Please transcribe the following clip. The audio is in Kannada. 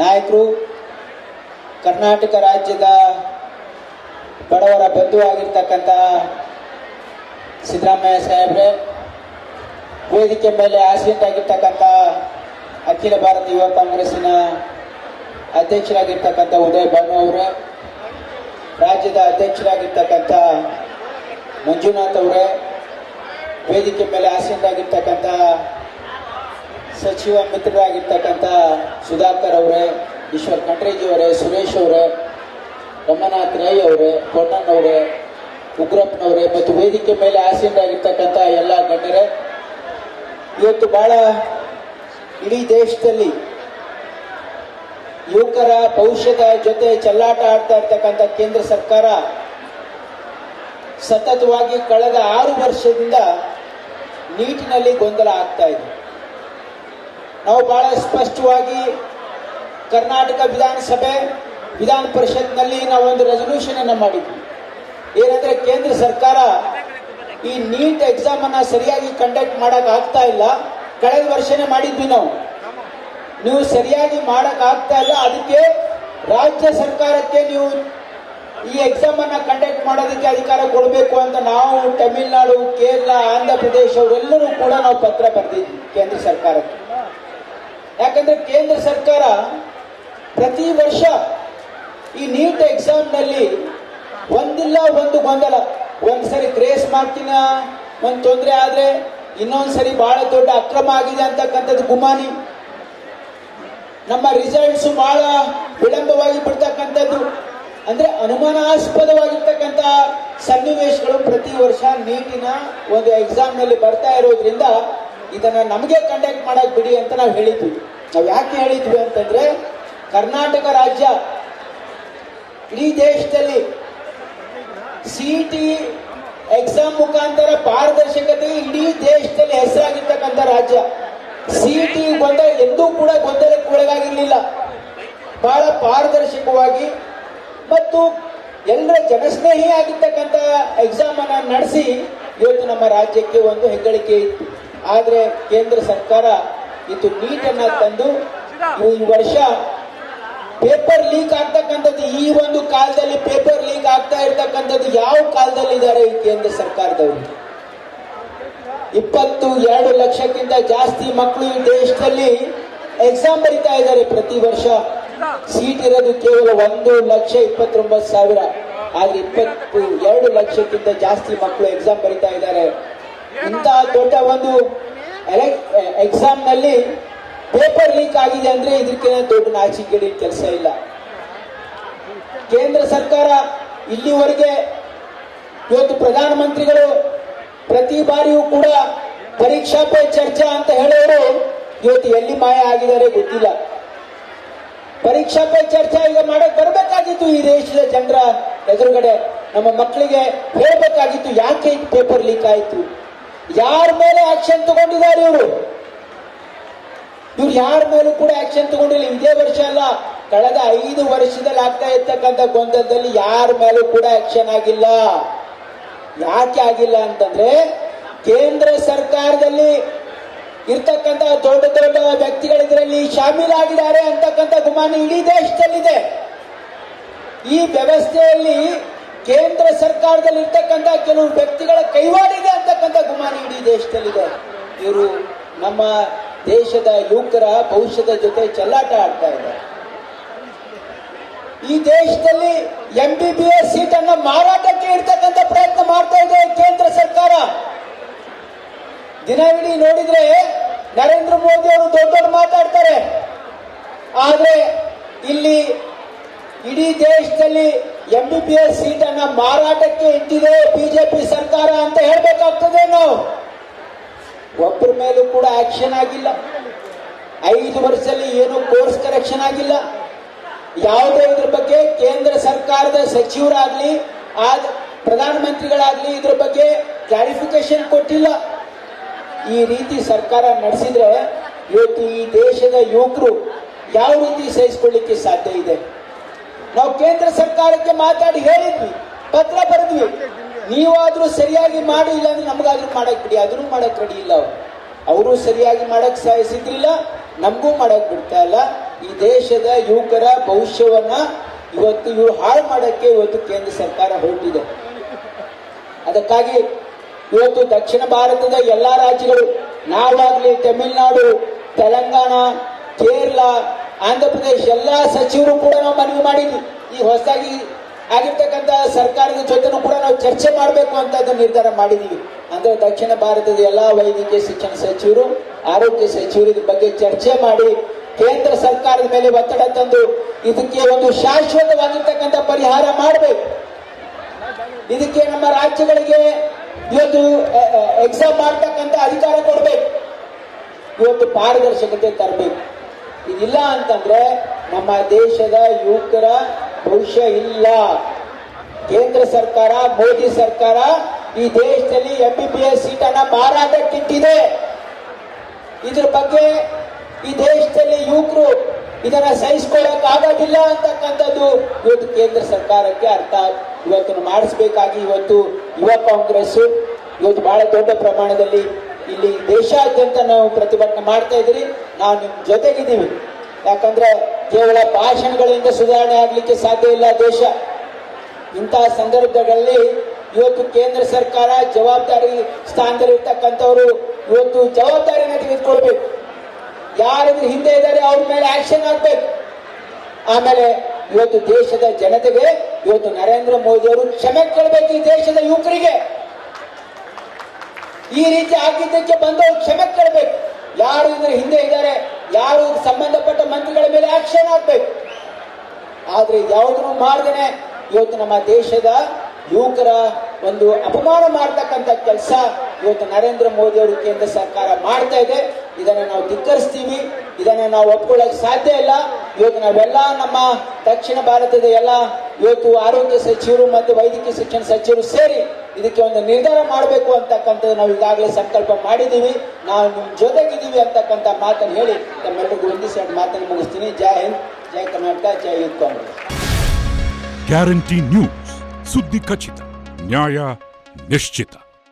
ನಾಯಕರು, ಕರ್ನಾಟಕ ರಾಜ್ಯದ ಬಡವರ ಬಂಧು ಆಗಿರ್ತಕ್ಕಂಥ ಸಿದ್ದರಾಮಯ್ಯ ಸಾಹೇಬ್ರೆ, ವೇದಿಕೆ ಮೇಲೆ ಆಸೀನರಾಗಿರ್ತಕ್ಕಂಥ ಅಖಿಲ ಭಾರತ ಯುವ ಕಾಂಗ್ರೆಸ್ಸಿನ ಅಧ್ಯಕ್ಷರಾಗಿರ್ತಕ್ಕಂಥ ಉದಯ್ ಭಾನು ಅವರೇ, ರಾಜ್ಯದ ಅಧ್ಯಕ್ಷರಾಗಿರ್ತಕ್ಕಂಥ ಮಂಜುನಾಥ್ ಅವರೇ, ವೇದಿಕೆ ಮೇಲೆ ಆಸೀನರಾಗಿರ್ತಕ್ಕಂಥ ಸಚಿವ ಮಿತ್ರರಾಗಿರ್ತಕ್ಕಂಥ ಸುಧಾಕರ್ ಅವರೇ, ಈಶ್ವರ್ ಖಂಡ್ರೇಜಿ ಅವರೇ, ಸುರೇಶ್ ಅವರೇ, ರಮನಾಥ್ ರೈ ಅವರೇ, ಪೊನ್ನಣ್ಣ ಅವರೇ, ಉಗ್ರಪ್ಪನವರೇ ಮತ್ತು ವೇದಿಕೆ ಮೇಲೆ ಆಸೀನರಾಗಿರ್ತಕ್ಕಂಥ ಎಲ್ಲ ಗಣ್ಯರೇ, ಇವತ್ತು ಬಹಳ ಇಡೀ ದೇಶದಲ್ಲಿ ಯುವಕರ ಭವಿಷ್ಯದ ಜೊತೆ ಚೆಲ್ಲಾಟ ಆಡ್ತಾ ಇರ್ತಕ್ಕಂಥ ಕೇಂದ್ರ ಸರ್ಕಾರ ಸತತವಾಗಿ ಕಳೆದ 6 ವರ್ಷದಿಂದ ನೀಟಿನಲ್ಲಿ ಗೊಂದಲ ಆಗ್ತಾ ಇದೆ. ನಾವು ಬಹಳ ಸ್ಪಷ್ಟವಾಗಿ ಕರ್ನಾಟಕ ವಿಧಾನಸಭೆ ವಿಧಾನ ಪರಿಷತ್ನಲ್ಲಿ ನಾವು ಒಂದು ರೆಸಲ್ಯೂಷನ್ ಅನ್ನು ಮಾಡಿದ್ವಿ. ಏನಂದ್ರೆ ಕೇಂದ್ರ ಸರ್ಕಾರ ಈ ನೀಟ್ ಎಕ್ಸಾಮ್ ಅನ್ನ ಸರಿಯಾಗಿ ಕಂಡಕ್ಟ್ ಮಾಡಕ್ ಆಗ್ತಾ ಇಲ್ಲ. ಕಳೆದ ವರ್ಷನೇ ಮಾಡಿದ್ವಿ ನೀವು ಸರಿಯಾಗಿ ಮಾಡಕ್ ಆಗ್ತಾ ಇಲ್ಲ, ಅದಕ್ಕೆ ರಾಜ್ಯ ಸರ್ಕಾರಕ್ಕೆ ನೀವು ಈ ಎಕ್ಸಾಮ್ ಅನ್ನ ಕಂಡಕ್ಟ್ ಮಾಡೋದಕ್ಕೆ ಅಧಿಕಾರ ಕೊಡಬೇಕು ಅಂತ ನಾವು ತಮಿಳುನಾಡು, ಕೇರಳ, ಆಂಧ್ರ ಪ್ರದೇಶ ಅವರೆಲ್ಲರೂ ಕೂಡ ನಾವು ಪತ್ರ ಬರೆದಿದ್ವಿ ಕೇಂದ್ರ ಸರ್ಕಾರಕ್ಕೆ. ಯಾಕಂದ್ರೆ ಕೇಂದ್ರ ಸರ್ಕಾರ ಪ್ರತಿ ವರ್ಷ ಈ ನೀಟ್ ಎಕ್ಸಾಮ್ ನಲ್ಲಿ ಒಂದಿಲ್ಲ ಒಂದು ಗೊಂದಲ, ಒಂದ್ಸರಿ ಗ್ರೇಸ್ ಮಾರ್ಕಿನ ಒಂದು ತೊಂದರೆ ಆದ್ರೆ ಇನ್ನೊಂದ್ಸರಿ ಬಹಳ ದೊಡ್ಡ ಅಕ್ರಮ ಆಗಿದೆ ಅಂತಕ್ಕಂಥದ್ದು ಗುಮಾನಿ, ನಮ್ಮ ರಿಸಲ್ಟ್ಸ್ ಬಹಳ ವಿಳಂಬವಾಗಿ ಬಿಡ್ತಕ್ಕಂಥದ್ದು, ಅಂದ್ರೆ ಅನುಮಾನಾಸ್ಪದವಾಗಿರ್ತಕ್ಕಂಥ ಸನ್ನಿವೇಶಗಳು ಪ್ರತಿ ವರ್ಷ ನೀಟಿನ ಒಂದು ಎಕ್ಸಾಮ್ ನಲ್ಲಿ ಬರ್ತಾ ಇರೋದ್ರಿಂದ ಇದನ್ನ ನಮಗೆ ಕಂಡಕ್ಟ್ ಮಾಡಕ್ ಬಿಡಿ ಅಂತ ನಾವು ಹೇಳಿದ್ವಿ. ನಾವು ಯಾಕೆ ಹೇಳಿದ್ವಿ ಅಂತಂದ್ರೆ, ಕರ್ನಾಟಕ ರಾಜ್ಯ ಇಡೀ ದೇಶದಲ್ಲಿ ಸಿಇಟಿ ಎಕ್ಸಾಮ್ ಮುಖಾಂತರ ಪಾರದರ್ಶಕತೆ ಇಡೀ ದೇಶದಲ್ಲಿ ಹೆಸರಾಗಿರ್ತಕ್ಕಂಥ ರಾಜ್ಯ. ಸಿಇಟಿ ಎಂದೂ ಕೂಡ ಗೊಂದಲಕ್ಕೆ ಒಳಗಾಗಿರ್ಲಿಲ್ಲ. ಬಹಳ ಪಾರದರ್ಶಕವಾಗಿ ಮತ್ತು ಎಲ್ಲರ ಜನಸ್ನೇಹಿ ಆಗಿರ್ತಕ್ಕಂಥ ಎಕ್ಸಾಮ್ ಅನ್ನ ನಡೆಸಿ ಇವತ್ತು ನಮ್ಮ ರಾಜ್ಯಕ್ಕೆ ಒಂದು ಹೆಗ್ಗಳಿಕೆ ಇತ್ತು. ಆದ್ರೆ ಕೇಂದ್ರ ಸರ್ಕಾರ ಇದು ನೀಟನ್ನ ತಂದು ಈ ವರ್ಷ ಪೇಪರ್ ಲೀಕ್ ಆಗ್ತಕ್ಕಂಥದ್ದು, ಈ ಒಂದು ಕಾಲದಲ್ಲಿ ಪೇಪರ್ ಲೀಕ್ ಆಗ್ತಾ ಇರ್ತಕ್ಕಂಥದ್ದು ಯಾವ ಕಾಲದಲ್ಲಿ ಇದ್ದಾರೆ ಈ ಕೇಂದ್ರ ಸರ್ಕಾರದವರು? 22 ಲಕ್ಷಕ್ಕಿಂತ ಜಾಸ್ತಿ ಮಕ್ಕಳು ಈ ದೇಶದಲ್ಲಿ ಎಕ್ಸಾಮ್ ಬರೀತಾ ಇದ್ದಾರೆ ಪ್ರತಿ ವರ್ಷ. ಸೀಟ್ ಇರೋದು ಕೇವಲ 1,29,000, ಆದ್ರೆ 22 ಲಕ್ಷಕ್ಕಿಂತ ಜಾಸ್ತಿ ಮಕ್ಕಳು ಎಕ್ಸಾಮ್ ಬರೀತಾ ಇದ್ದಾರೆ. ಇಂತಹ ದೊಡ್ಡ ಒಂದು ಎಕ್ಸಾಮ್ ನಲ್ಲಿ ಪೇಪರ್ ಲೀಕ್ ಆಗಿದೆ ಅಂದ್ರೆ ಇದಕ್ಕೆ ದೊಡ್ಡ ನಾಚಿಕೆಗೇಡಿನ ಕೆಲಸ ಇಲ್ಲ. ಕೇಂದ್ರ ಸರ್ಕಾರ ಇಲ್ಲಿವರೆಗೆ ಇವತ್ತು ಪ್ರಧಾನಮಂತ್ರಿಗಳು ಪ್ರತಿ ಬಾರಿಯೂ ಕೂಡ ಪರೀಕ್ಷಾ ಪೇ ಚರ್ಚಾ ಅಂತ ಹೇಳೋರು ಇವತ್ತು ಎಲ್ಲಿ ಮಾಯ ಆಗಿದ್ದಾರೆ ಗೊತ್ತಿಲ್ಲ. ಪರೀಕ್ಷಾ ಪೇ ಚರ್ಚಾ ಈಗ ಮಾಡಕ್ ಬರಬೇಕಾಗಿತ್ತು, ಈ ದೇಶದ ಜನರ ಎದುರುಗಡೆ ನಮ್ಮ ಮಕ್ಕಳಿಗೆ ಹೇಳಬೇಕಾಗಿತ್ತು ಯಾಕೆ ಪೇಪರ್ ಲೀಕ್ ಆಯ್ತು, ಯಾರ ಮೇಲೆ ಆಕ್ಷನ್ ತಗೊಂಡಿದ್ದಾರೆ ಇವರು ಯಾರ ಮೇಲೂ ಕೂಡ ಆಕ್ಷನ್ ತಗೊಂಡಿಲ್ಲ. ಇದೇ ವರ್ಷ ಅಲ್ಲ, ಕಳೆದ 5 ವರ್ಷದಲ್ಲಿ ಆಗ್ತಾ ಇರ್ತಕ್ಕಂಥ ಗೊಂದಲದಲ್ಲಿ ಯಾರ ಮೇಲೂ ಕೂಡ ಆಕ್ಷನ್ ಆಗಿಲ್ಲ. ಯಾಕೆ ಆಗಿಲ್ಲ ಅಂತಂದ್ರೆ, ಕೇಂದ್ರ ಸರ್ಕಾರದಲ್ಲಿ ಇರ್ತಕ್ಕಂಥ ದೊಡ್ಡ ದೊಡ್ಡ ವ್ಯಕ್ತಿಗಳು ಇದರಲ್ಲಿ ಶಾಮೀಲಾಗಿದ್ದಾರೆ ಅಂತಕ್ಕಂಥ ಗುಮಾನಿ ಇಡೀ ದೇಶದಲ್ಲಿದೆ. ಈ ವ್ಯವಸ್ಥೆಯಲ್ಲಿ ಕೇಂದ್ರ ಸರ್ಕಾರದಲ್ಲಿ ಇರ್ತಕ್ಕಂಥ ಕೆಲವು ವ್ಯಕ್ತಿಗಳ ಕೈವಾಡಿದೆ ಅಂತಕ್ಕಂಥ ಗುಮಾನಿ ಇಡೀ ದೇಶದಲ್ಲಿದೆ. ಇವರು ನಮ್ಮ ದೇಶದ ಯುವಕರ ಭವಿಷ್ಯದ ಜೊತೆ ಚೆಲ್ಲಾಟ ಆಡ್ತಾ ಇದ್ದಾರೆ. ಈ ದೇಶದಲ್ಲಿ MBBS ಸೀಟ್ ಅನ್ನ ಮಾರಾಟಕ್ಕೆ ಇಡ್ತಕ್ಕಂಥ ಪ್ರಯತ್ನ ಮಾಡ್ತಾ ಇದೆ ಕೇಂದ್ರ ಸರ್ಕಾರ. ದಿನವಿಡೀ ನೋಡಿದ್ರೆ ನರೇಂದ್ರ ಮೋದಿ ಅವರು ದೊಡ್ಡ ಮಾತಾಡ್ತಾರೆ, ಆದ್ರೆ ಇಲ್ಲಿ ಇಡೀ ದೇಶದಲ್ಲಿ MBBS ಸೀಟ್ ಅನ್ನ ಮಾರಾಟಕ್ಕೆ ಇಟ್ಟಿದೆ ಬಿಜೆಪಿ ಸರ್ಕಾರ ಅಂತ ಹೇಳ್ಬೇಕಾಗ್ತದೆ. ನಾವು ಒಬ್ಬರ ಮೇಲೂ ಕೂಡ ಆಕ್ಷನ್ ಆಗಿಲ್ಲ. 5 ವರ್ಷದಲ್ಲಿ ಏನು ಕೋರ್ಸ್ ಕರೆಕ್ಷನ್ ಆಗಿಲ್ಲ. ಯಾವುದೇ ಇದ್ರ ಬಗ್ಗೆ ಕೇಂದ್ರ ಸರ್ಕಾರದ ಸಚಿವರಾಗ್ಲಿ ಪ್ರಧಾನಮಂತ್ರಿಗಳಾಗ್ಲಿ ಇದ್ರ ಬಗ್ಗೆ ಕ್ಲಾರಿಫಿಕೇಶನ್ ಕೊಟ್ಟಿಲ್ಲ. ಈ ರೀತಿ ಸರ್ಕಾರ ನಡೆಸಿದ್ರೆ ಇವತ್ತು ಈ ದೇಶದ ಯುವಕರು ಯಾವ ರೀತಿ ಸಹಿಸಿಕೊಳ್ಳಿಕ್ಕೆ ಸಾಧ್ಯ ಇದೆ? ನಾವು ಕೇಂದ್ರ ಸರ್ಕಾರಕ್ಕೆ ಮಾತಾಡಿ ಹೇಳಿದ್ವಿ, ಪತ್ರ ಬರೆದ್ವಿ, ನೀವಾದ್ರೂ ಸರಿಯಾಗಿ ಮಾಡಿ, ಇಲ್ಲ ಅಂದ್ರೆ ನಮಗಾದ್ರೂ ಮಾಡಕ್ ಬಿಡಿ, ಅದನ್ನು ಮಾಡಕ್ ರೆಡಿ ಇಲ್ಲ ಅವರು. ಅವರು ಸರಿಯಾಗಿ ಮಾಡಕ್ ಸಿದ್ರಿಲ್ಲ, ನಮಗೂ ಮಾಡಕ್ ಬಿಡ್ತಾ ಇಲ್ಲ. ಈ ದೇಶದ ಯುವಕರ ಭವಿಷ್ಯವನ್ನ ಇವತ್ತು ಇವರು ಹಾಳು ಮಾಡಕ್ಕೆ ಇವತ್ತು ಕೇಂದ್ರ ಸರ್ಕಾರ ಹೊರಟಿದೆ. ಅದಕ್ಕಾಗಿ ಇವತ್ತು ದಕ್ಷಿಣ ಭಾರತದ ಎಲ್ಲಾ ರಾಜ್ಯಗಳು, ನಾವಾಗ್ಲಿ ತಮಿಳುನಾಡು, ತೆಲಂಗಾಣ, ಕೇರಳ, ಆಂಧ್ರ ಪ್ರದೇಶ ಎಲ್ಲಾ ಸಚಿವರು ಕೂಡ ನಾವು ಮನವಿ ಮಾಡಿದ್ವಿ. ಈ ಹೊಸದಾಗಿ ಆಗಿರ್ತಕ್ಕಂಥ ಸರ್ಕಾರದ ಜೊತೆನೂ ಕೂಡ ನಾವು ಚರ್ಚೆ ಮಾಡಬೇಕು ಅಂತ ನಿರ್ಧಾರ ಮಾಡಿದೀವಿ. ಅಂದ್ರೆ ದಕ್ಷಿಣ ಭಾರತದ ಎಲ್ಲಾ ವೈದ್ಯಕೀಯ ಶಿಕ್ಷಣ ಸಚಿವರು, ಆರೋಗ್ಯ ಸಚಿವರು ಇದ್ರ ಬಗ್ಗೆ ಚರ್ಚೆ ಮಾಡಿ ಕೇಂದ್ರ ಸರ್ಕಾರದ ಮೇಲೆ ಒತ್ತಡ ತಂದು ಇದಕ್ಕೆ ಒಂದು ಶಾಶ್ವತವಾಗಿರ್ತಕ್ಕಂಥ ಪರಿಹಾರ ಮಾಡಬೇಕು. ಇದಕ್ಕೆ ನಮ್ಮ ರಾಜ್ಯಗಳಿಗೆ ಇವತ್ತು ಎಕ್ಸಾಮ್ ಮಾಡ್ತಕ್ಕಂಥ ಅಧಿಕಾರ ಕೊಡಬೇಕು. ಇವತ್ತು ಪಾರದರ್ಶಕತೆ ತರಬೇಕು. ಇದಿಲ್ಲ ಅಂತಂದ್ರೆ ನಮ್ಮ ದೇಶದ ಯುವಕರ ಭವಿಷ್ಯ ಇಲ್ಲ. ಕೇಂದ್ರ ಸರ್ಕಾರ, ಮೋದಿ ಸರ್ಕಾರ ಈ ದೇಶದಲ್ಲಿ MBBS ಸೀಟನ್ನ ಮಾರಾಟಕ್ಕಿಟ್ಟಿದೆ. ಇದ್ರ ಬಗ್ಗೆ ಈ ದೇಶದಲ್ಲಿ ಯುವಕರು ಇದನ್ನ ಸಹಿಸಿಕೊಳ್ಳಕ್ ಆಗೋದಿಲ್ಲ ಅಂತಕ್ಕಂಥದ್ದು ಇವತ್ತು ಕೇಂದ್ರ ಸರ್ಕಾರಕ್ಕೆ ಅರ್ಥ ಇವತ್ತು ಮಾಡಿಸಬೇಕಾಗಿ ಇವತ್ತು ಯುವ ಕಾಂಗ್ರೆಸ್ ಇವತ್ತು ಬಹಳ ದೊಡ್ಡ ಪ್ರಮಾಣದಲ್ಲಿ ಇಲ್ಲಿ ದೇಶಾದ್ಯಂತ ನಾವು ಪ್ರತಿಭಟನೆ ಮಾಡ್ತಾ ಇದ್ದೀರಿ. ನಾವು ನಿಮ್ ಜೊತೆಗಿದ್ದೀವಿ. ಯಾಕಂದ್ರೆ ಕೇವಲ ಭಾಷಣಗಳಿಂದ ಸುಧಾರಣೆ ಆಗ್ಲಿಕ್ಕೆ ಸಾಧ್ಯ ಇಲ್ಲ ದೇಶ. ಇಂತಹ ಸಂದರ್ಭಗಳಲ್ಲಿ ಇವತ್ತು ಕೇಂದ್ರ ಸರ್ಕಾರ ಜವಾಬ್ದಾರಿ ಸ್ಥಾನದಲ್ಲಿರ್ತಕ್ಕಂಥವ್ರು ಇವತ್ತು ಜವಾಬ್ದಾರಿನ ತೆಗೆದುಕೊಳ್ಬೇಕು. ಯಾರಿದ್ರು ಹಿಂದೆ ಇದ್ದಾರೆ ಅವ್ರ ಮೇಲೆ ಆಕ್ಷನ್ ಆಗ್ಬೇಕು. ಆಮೇಲೆ ಇವತ್ತು ದೇಶದ ಜನತೆಗೆ ಇವತ್ತು ನರೇಂದ್ರ ಮೋದಿ ಅವರು ಕ್ಷಮೆ ಕೇಳಬೇಕು. ಈ ದೇಶದ ಯುವಕರಿಗೆ ಈ ರೀತಿ ಆಗಿದ್ದಕ್ಕೆ ಬಂದವರು ಕ್ಷಮೆ ಕೇಳಬೇಕು. ಯಾರು ಇದ್ರ ಹಿಂದೆ ಇದ್ದಾರೆ, ಯಾರು ಸಂಬಂಧಪಟ್ಟ ಮಂತ್ರಿಗಳ ಮೇಲೆ ಆಕ್ಷನ್ ಆಗ್ಬೇಕು. ಆದ್ರೆ ಯಾವುದನ್ನು ಮಾಡದೇನೆ ಇವತ್ತು ನಮ್ಮ ದೇಶದ ಯುವಕರ ಒಂದು ಅಪಮಾನ ಮಾಡತಕ್ಕಂಥ ಕೆಲಸ ಇವತ್ತು ನರೇಂದ್ರ ಮೋದಿ ಅವರು ಕೇಂದ್ರ ಸರ್ಕಾರ ಮಾಡ್ತಾ ಇದೆ. ಇದನ್ನ ನಾವು ಧಿಕ್ಕರಿಸ್ತೀವಿ. ಇದನ್ನ ನಾವು ಒಪ್ಕೊಳ್ಳಕ್ ಸಾಧ್ಯ ಇಲ್ಲ. ಇವತ್ತು ನಾವೆಲ್ಲ ನಮ್ಮ ದಕ್ಷಿಣ ಭಾರತದ ಎಲ್ಲ ಇವತ್ತು ಆರೋಗ್ಯ ಸಚಿವರು ಮತ್ತು ವೈದ್ಯಕೀಯ ಶಿಕ್ಷಣ ಸಚಿವರು ಸೇರಿ ಇದಕ್ಕೆ ಒಂದು ನಿರ್ಧಾರ ಮಾಡಬೇಕು ಅಂತಕ್ಕಂಥದ್ದು ನಾವು ಈಗಾಗಲೇ ಸಂಕಲ್ಪ ಮಾಡಿದ್ದೀವಿ. ನಾವು ನಿಮ್ಮ ಜೊತೆಗಿದ್ದೀವಿ ಅಂತಕ್ಕಂಥ ಮಾತನ್ನು ಹೇಳಿ ತಮ್ಮೆಲ್ಲರಿಗೂ ವಂದಿಸಿ ಮಾತನ್ನು ಮುಗಿಸ್ತೀನಿ. ಜೈ ಹಿಂದ್, ಜೈ ಕರ್ನಾಟಕ, ಜೈ ಯೂತ್ ಕಾಂಗ್ರೆಸ್. ಗ್ಯಾರಂಟಿ ನ್ಯೂಸ್, ಸುದ್ದಿ ಖಚಿತ, ನ್ಯಾಯ ನಿಶ್ಚಿತ.